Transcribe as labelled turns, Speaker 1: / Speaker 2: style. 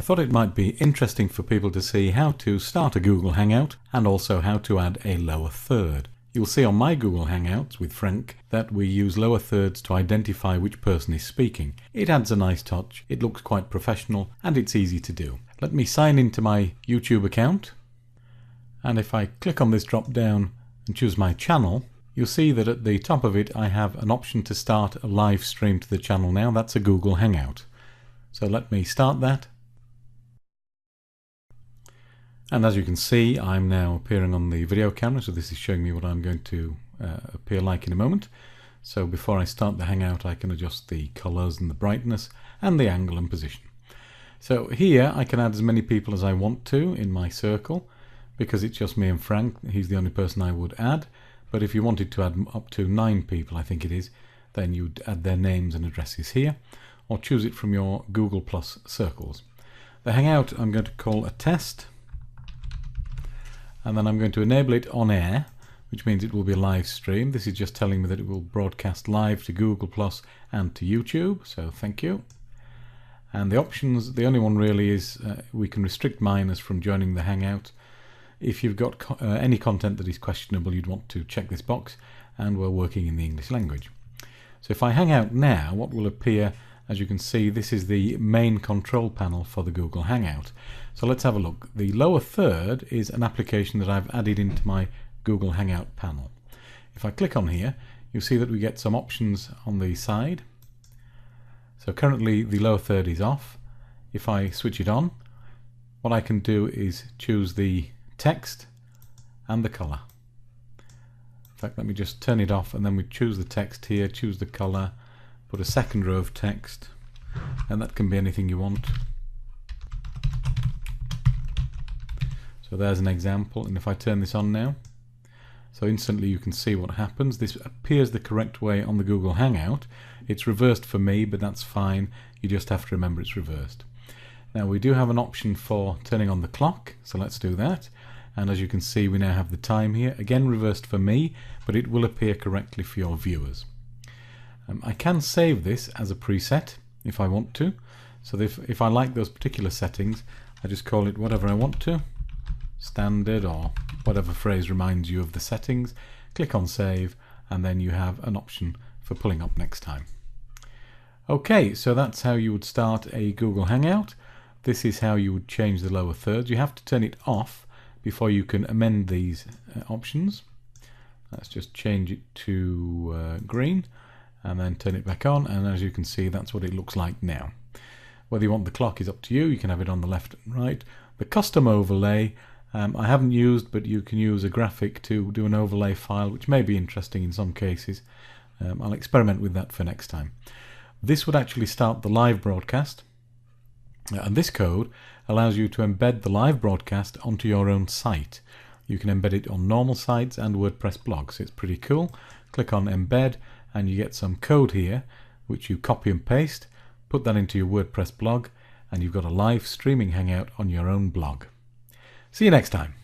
Speaker 1: thought it might be interesting for people to see how to start a Google Hangout and also how to add a lower third. You'll see on my Google Hangouts with Frank that we use lower thirds to identify which person is speaking. It adds a nice touch, it looks quite professional, and it's easy to do. Let me sign into my YouTube account, and if I click on this drop down and choose my channel, you'll see that at the top of it I have an option to start a live stream to the channel now. That's a Google Hangout. So let me start that. And as you can see, I'm now appearing on the video camera, so this is showing me what I'm going to appear like in a moment. So before I start the Hangout, I can adjust the colors and the brightness and the angle and position. So here I can add as many people as I want to in my circle, because it's just me and Frank. He's the only person I would add. But if you wanted to add up to 9 people, I think it is, then you'd add their names and addresses here, or choose it from your Google Plus circles. The Hangout I'm going to call a test. And then I'm going to enable it on air, which means it will be a live stream. This is just telling me that it will broadcast live to Google Plus and to YouTube, so thank you. And the options, the only one really is we can restrict minors from joining the Hangout. If you've got any content that is questionable, you'd want to check this box, and we're working in the English language. So if I hang out now, what will appear, as you can see, this is the main control panel for the Google Hangout. So let's have a look. The lower third is an application that I've added into my Google Hangout panel. If I click on here, you'll see that we get some options on the side. So currently the lower third is off. If I switch it on, what I can do is choose the text and the color. In fact, let me just turn it off, and then we choose the text here, choose the color, put a second row of text, and that can be anything you want. So there's an example, and if I turn this on now, so instantly you can see what happens. This appears the correct way on the Google Hangout. It's reversed for me, but that's fine. You just have to remember it's reversed. Now we do have an option for turning on the clock, so let's do that. And as you can see, we now have the time here, again reversed for me, but it will appear correctly for your viewers. I can save this as a preset if I want to. So if I like those particular settings, I just call it whatever I want to, standard or whatever phrase reminds you of the settings. Click on save, and then you have an option for pulling up next time. Okay, so that's how you would start a Google Hangout. This is how you would change the lower thirds. You have to turn it off before you can amend these options. Let's just change it to green and then turn it back on, and as you can see, that's what it looks like now. Whether you want the clock is up to you. You can have it on the left and right. The custom overlay I haven't used, but you can use a graphic to do an overlay file, which may be interesting in some cases. I'll experiment with that for next time. This would actually start the live broadcast, and this code allows you to embed the live broadcast onto your own site. You can embed it on normal sites and WordPress blogs. It's pretty cool. Click on embed, and you get some code here which you copy and paste, put that into your WordPress blog, and you've got a live streaming Hangout on your own blog. See you next time.